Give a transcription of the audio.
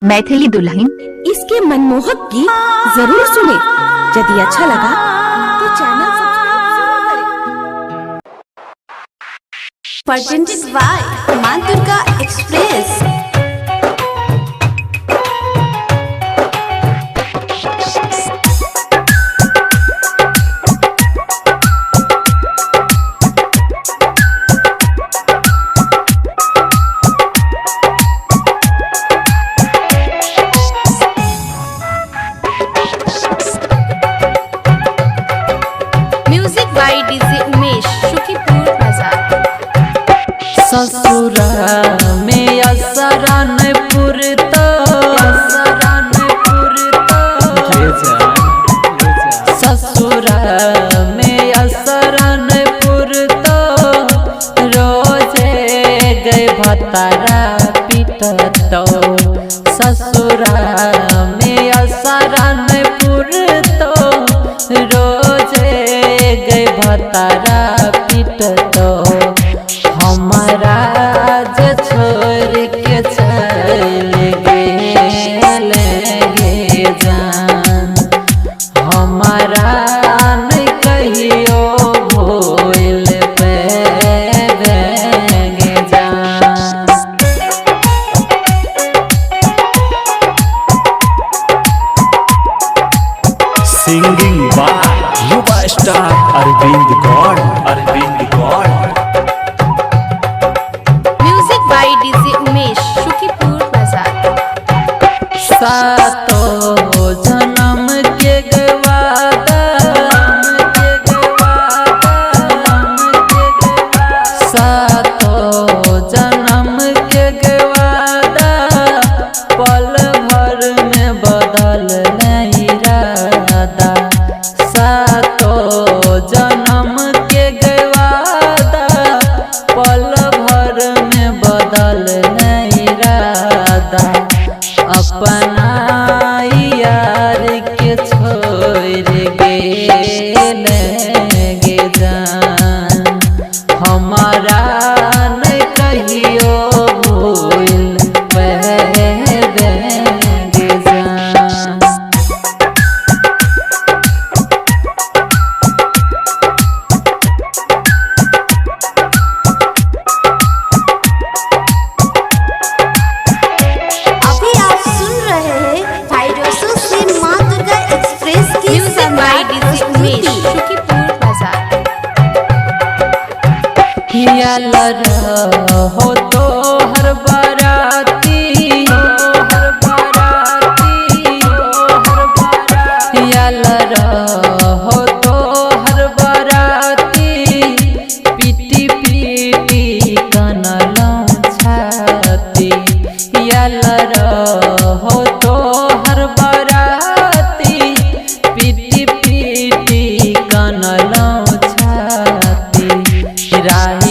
मैथिली दुल्हन। इसके मनमोहक गीत जरूर सुने। यदि अच्छा लगा तो चैनल सब्सक्राइब जरूर करें। Presented by Maa Durga express. Music by DJ Umesh, Shukipur Bazar. ससुरा में असरन पुरता ससुरा में असरन पुरता रोजे गए भतारा पिटतो। ससुरा में असरन पुरता रोजे गए भतारा पिटतो। हमारा जे छोड़ के चल गे जान, हमारा नहीं कहियो भूल पे गे जान। सिंगिंग बाय युवा star Arvind Gaur. Music by DJ Umesh, Shukipur Bazar. सातो जन्म के गवादा, सातो जन्म के गवादा पल भर में बदल नहीं इरादा। सातो जन्म के गवादा पल भर में बदल नहीं इरादा। अपना यार के छोड़ गे जान, हमारा नहीं कहियो भूल पे गे जान। अभी आप सुन रहे हैं फाइरोसो से मां दुर्गा एक्सप्रेस की music by DJ Umesh, Shukipur Bazar. हो तो हर बाराती हो तो हर बाराती पीटी पीटी कनलौं छाती। हो तो हर बाराती पीटी पीटी कनलौं छाती। राह